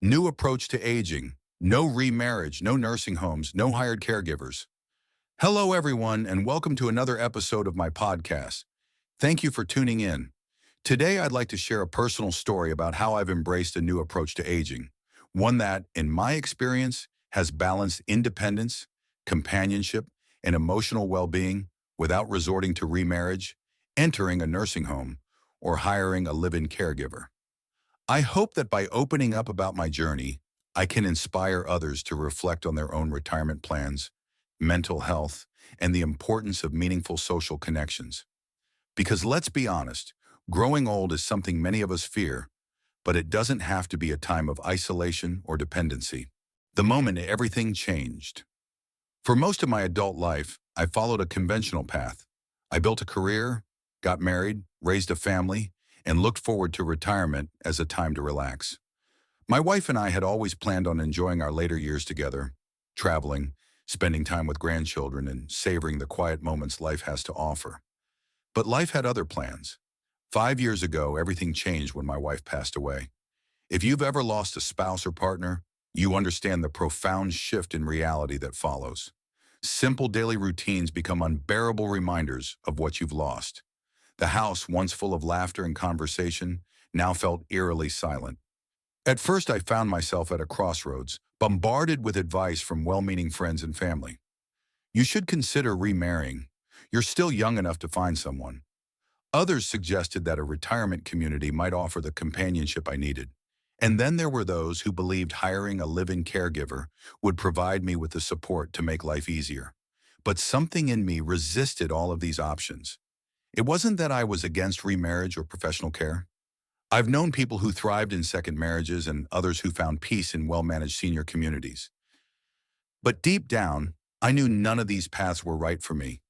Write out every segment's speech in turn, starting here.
New approach to aging. No remarriage, no nursing homes, no hired caregivers. Hello, everyone, and welcome to another episode of my podcast. Thank you for tuning in. Today, I'd like to share a personal story about how I've embraced a new approach to aging, one that, in my experience, has balanced independence, companionship, and emotional well-being without resorting to remarriage, entering a nursing home, or hiring a live-in caregiver. I hope that by opening up about my journey, I can inspire others to reflect on their own retirement plans, mental health, and the importance of meaningful social connections. Because let's be honest, growing old is something many of us fear, but it doesn't have to be a time of isolation or dependency. The moment everything changed. For most of my adult life, I followed a conventional path. I built a career, got married, raised a family, and looked forward to retirement as a time to relax. My wife and I had always planned on enjoying our later years together, traveling, spending time with grandchildren, and savoring the quiet moments life has to offer. But life had other plans. 5 years ago, everything changed when my wife passed away. If you've ever lost a spouse or partner, you understand the profound shift in reality that follows. Simple daily routines become unbearable reminders of what you've lost. The house, once full of laughter and conversation, now felt eerily silent. At first, I found myself at a crossroads, bombarded with advice from well-meaning friends and family. You should consider remarrying. You're still young enough to find someone. Others suggested that a retirement community might offer the companionship I needed. And then there were those who believed hiring a live-in caregiver would provide me with the support to make life easier. But something in me resisted all of these options. It wasn't that I was against remarriage or professional care. I've known people who thrived in second marriages and others who found peace in well-managed senior communities. But deep down, I knew none of these paths were right for me.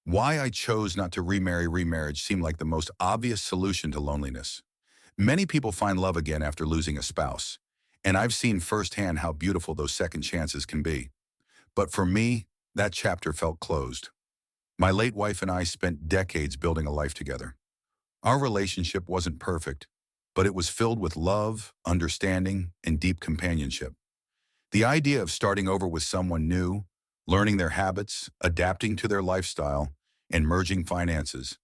Why I chose not to remarriage seemed like the most obvious solution to loneliness. Many people find love again after losing a spouse, and I've seen firsthand how beautiful those second chances can be. But for me, that chapter felt closed. My late wife and I spent decades building a life together. Our relationship wasn't perfect, but it was filled with love, understanding, and deep companionship. The idea of starting over with someone new, learning their habits, adapting to their lifestyle, and merging finances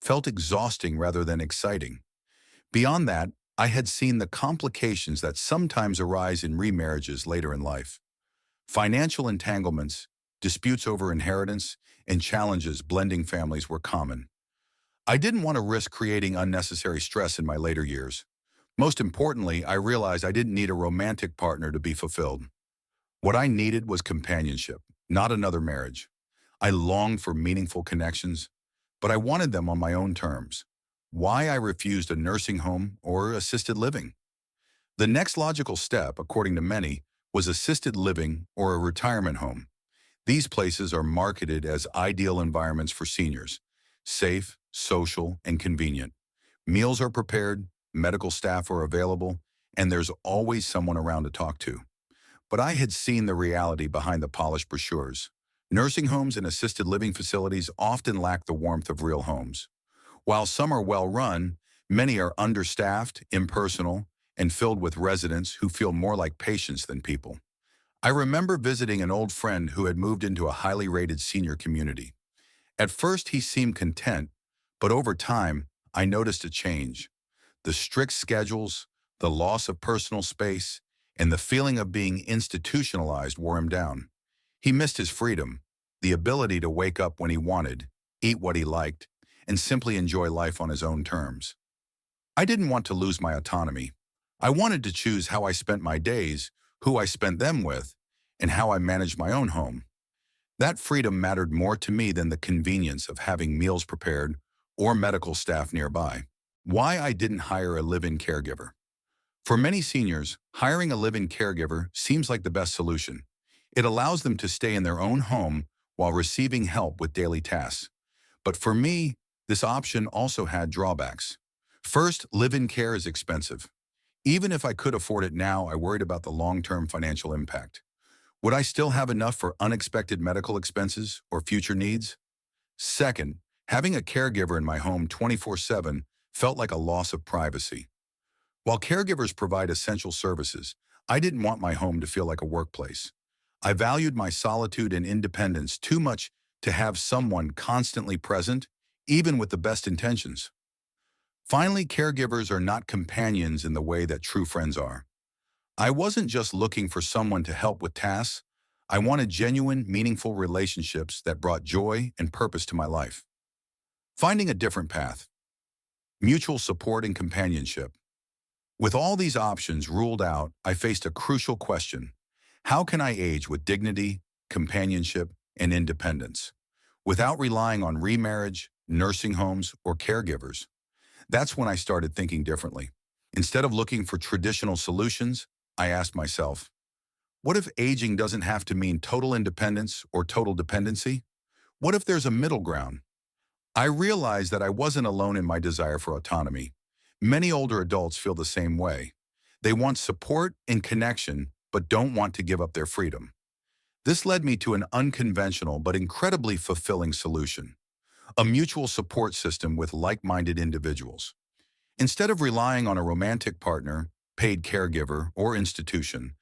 felt exhausting rather than exciting. Beyond that, I had seen the complications that sometimes arise in remarriages later in life. Financial entanglements, disputes over inheritance, and challenges blending families were common. I didn't want to risk creating unnecessary stress in my later years. Most importantly, I realized I didn't need a romantic partner to be fulfilled. What I needed was companionship, not another marriage. I longed for meaningful connections, but I wanted them on my own terms. Why I refused a nursing home or assisted living? The next logical step, according to many, was assisted living or a retirement home. These places are marketed as ideal environments for seniors, safe, social, and convenient. Meals are prepared, medical staff are available, and there's always someone around to talk to. But I had seen the reality behind the polished brochures. Nursing homes and assisted living facilities often lack the warmth of real homes. While some are well-run, many are understaffed, impersonal, and filled with residents who feel more like patients than people. I remember visiting an old friend who had moved into a highly rated senior community. At first, he seemed content, but over time, I noticed a change. The strict schedules, the loss of personal space, and the feeling of being institutionalized wore him down. He missed his freedom, the ability to wake up when he wanted, eat what he liked, and simply enjoy life on his own terms. I didn't want to lose my autonomy. I wanted to choose how I spent my days, who I spent them with, and how I managed my own home. That freedom mattered more to me than the convenience of having meals prepared or medical staff nearby. Why I didn't hire a live-in caregiver. For many seniors, hiring a live-in caregiver seems like the best solution. It allows them to stay in their own home while receiving help with daily tasks. But for me, this option also had drawbacks. First, live-in care is expensive. Even if I could afford it now, I worried about the long-term financial impact. Would I still have enough for unexpected medical expenses or future needs? Second, having a caregiver in my home 24/7 felt like a loss of privacy. While caregivers provide essential services, I didn't want my home to feel like a workplace. I valued my solitude and independence too much to have someone constantly present, even with the best intentions. Finally, caregivers are not companions in the way that true friends are. I wasn't just looking for someone to help with tasks. I wanted genuine, meaningful relationships that brought joy and purpose to my life. Finding a different path, mutual support and companionship. With all these options ruled out, I faced a crucial question. How can I age with dignity, companionship, and independence, without relying on remarriage, nursing homes, or caregivers? That's when I started thinking differently. Instead of looking for traditional solutions, I asked myself, what if aging doesn't have to mean total independence or total dependency? What if there's a middle ground? I realized that I wasn't alone in my desire for autonomy. Many older adults feel the same way. They want support and connection, but don't want to give up their freedom. This led me to an unconventional but incredibly fulfilling solution: a mutual support system with like-minded individuals. Instead of relying on a romantic partner, paid caregiver, or institution,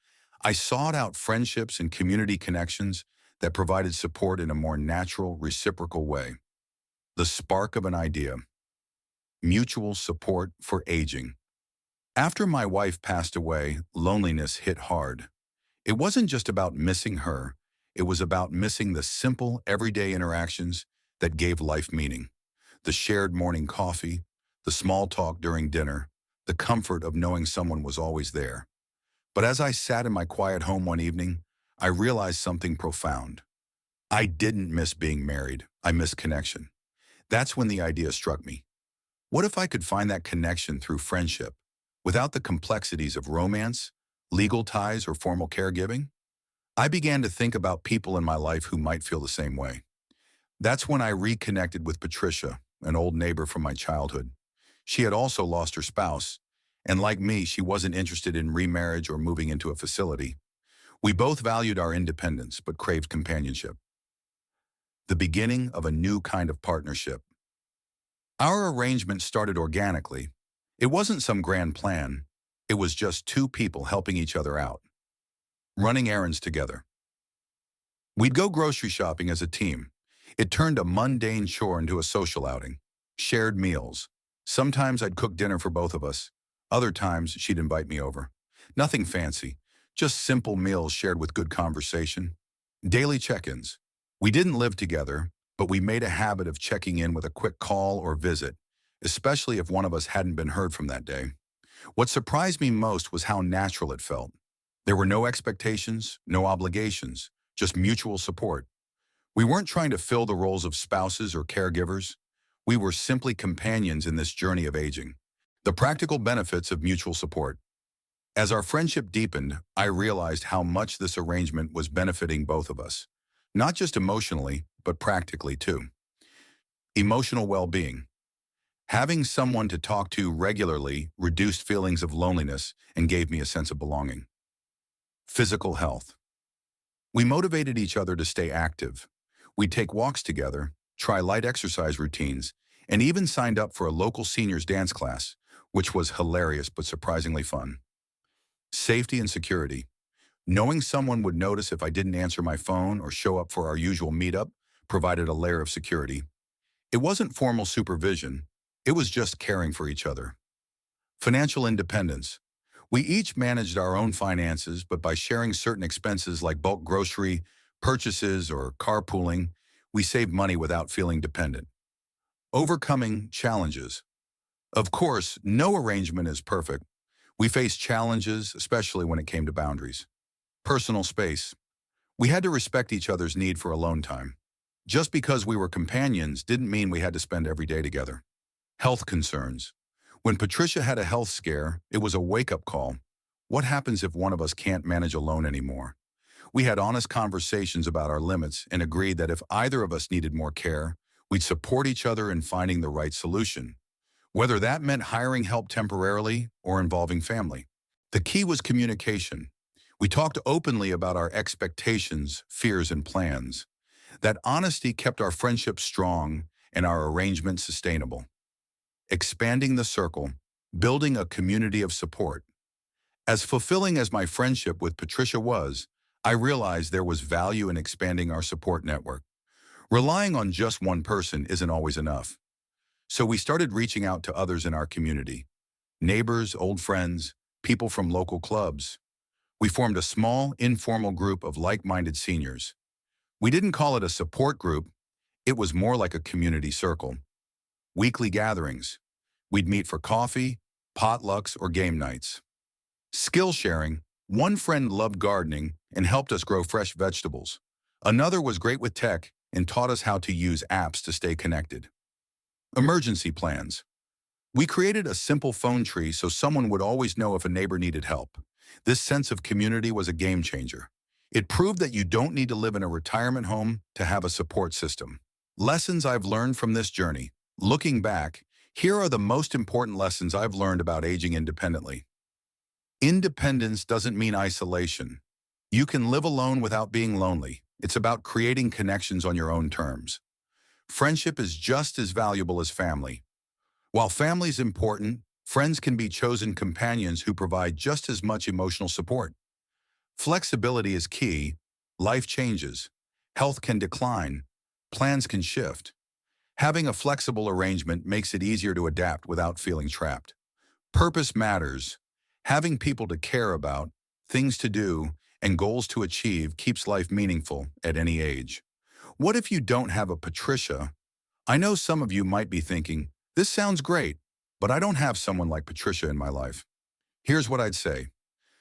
I sought out friendships and community connections that provided support in a more natural, reciprocal way. The spark of an idea: mutual support for aging. After my wife passed away, loneliness hit hard. It wasn't just about missing her, it was about missing the simple, everyday interactions that gave life meaning. The shared morning coffee, the small talk during dinner, the comfort of knowing someone was always there. But as I sat in my quiet home one evening, I realized something profound. I didn't miss being married, I missed connection. That's when the idea struck me. What if I could find that connection through friendship, without the complexities of romance, legal ties, or formal caregiving? I began to think about people in my life who might feel the same way. That's when I reconnected with Patricia, an old neighbor from my childhood. She had also lost her spouse, and like me, she wasn't interested in remarriage or moving into a facility. We both valued our independence, but craved companionship. The beginning of a new kind of partnership. Our arrangement started organically. It wasn't some grand plan. It was just two people helping each other out, running errands together. We'd go grocery shopping as a team. It turned a mundane chore into a social outing. Shared meals. Sometimes I'd cook dinner for both of us. Other times she'd invite me over. Nothing fancy, just simple meals shared with good conversation. Daily check-ins. We didn't live together, but we made a habit of checking in with a quick call or visit, especially if one of us hadn't been heard from that day. What surprised me most was how natural it felt. There were no expectations, no obligations, just mutual support. We weren't trying to fill the roles of spouses or caregivers. We were simply companions in this journey of aging. The practical benefits of mutual support. As our friendship deepened, I realized how much this arrangement was benefiting both of us. Not just emotionally, but practically too. Emotional well-being. Having someone to talk to regularly reduced feelings of loneliness and gave me a sense of belonging. Physical health. We motivated each other to stay active. We'd take walks together, try light exercise routines, and even signed up for a local seniors dance class, which was hilarious but surprisingly fun. Safety and security. Knowing someone would notice if I didn't answer my phone or show up for our usual meetup provided a layer of security. It wasn't formal supervision. It was just caring for each other. Financial independence. We each managed our own finances, but by sharing certain expenses like bulk grocery purchases or carpooling, we saved money without feeling dependent. Overcoming challenges. Of course, no arrangement is perfect. We faced challenges, especially when it came to boundaries. Personal space. We had to respect each other's need for alone time. Just because we were companions didn't mean we had to spend every day together. Health concerns. When Patricia had a health scare, it was a wake-up call. What happens if one of us can't manage alone anymore? We had honest conversations about our limits and agreed that if either of us needed more care, we'd support each other in finding the right solution, whether that meant hiring help temporarily or involving family. The key was communication. We talked openly about our expectations, fears, and plans. That honesty kept our friendship strong and our arrangement sustainable. Expanding the circle. building a community of support. As fulfilling as my friendship with Patricia was, I realized there was value in expanding our support network. Relying on just one person isn't always enough. So we started reaching out to others in our community, neighbors, old friends, people from local clubs. We formed a small, informal group of like-minded seniors. We didn't call it a support group, it was more like a community circle. Weekly gatherings. We'd meet for coffee, potlucks, or game nights. Skill sharing. One friend loved gardening and helped us grow fresh vegetables. Another was great with tech and taught us how to use apps to stay connected. Emergency plans. We created a simple phone tree so someone would always know if a neighbor needed help. This sense of community was a game changer. It proved that you don't need to live in a retirement home to have a support system. Lessons I've learned from this journey. Looking back, here are the most important lessons I've learned about aging independently. Independence doesn't mean isolation. You can live alone without being lonely. It's about creating connections on your own terms. Friendship is just as valuable as family. While family is important, friends can be chosen companions who provide just as much emotional support. Flexibility is key. Life changes. Health can decline. Plans can shift. Having a flexible arrangement makes it easier to adapt without feeling trapped. Purpose matters. Having people to care about, things to do, and goals to achieve keeps life meaningful at any age. What if you don't have a Patricia? I know some of you might be thinking, this sounds great, but I don't have someone like Patricia in my life. Here's what I'd say.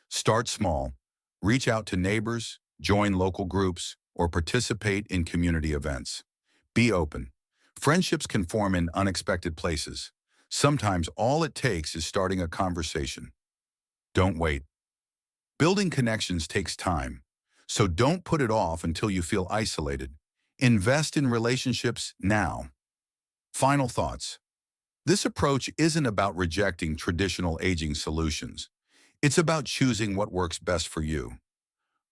Start small. Reach out to neighbors, join local groups, or participate in community events. Be open. Friendships can form in unexpected places. Sometimes all it takes is starting a conversation. Don't wait. Building connections takes time, so don't put it off until you feel isolated. Invest in relationships now. Final thoughts. This approach isn't about rejecting traditional aging solutions. It's about choosing what works best for you.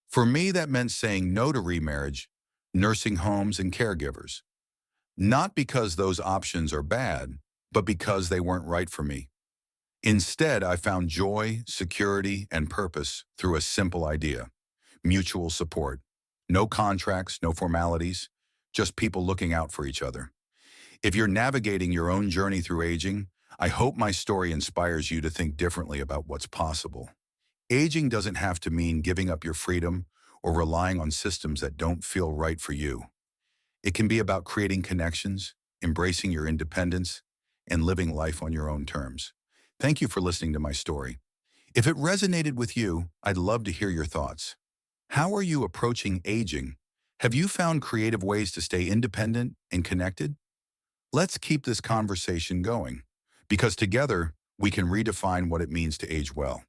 For me, that meant saying no to remarriage, nursing homes, and caregivers. Not because those options are bad, but because they weren't right for me. Instead, I found joy, security, and purpose through a simple idea: mutual support. No contracts, no formalities, just people looking out for each other. If you're navigating your own journey through aging, I hope my story inspires you to think differently about what's possible. Aging doesn't have to mean giving up your freedom or relying on systems that don't feel right for you. It can be about creating connections, embracing your independence, and living life on your own terms. Thank you for listening to my story. If it resonated with you, I'd love to hear your thoughts. How are you approaching aging? Have you found creative ways to stay independent and connected? Let's keep this conversation going, because together we can redefine what it means to age well.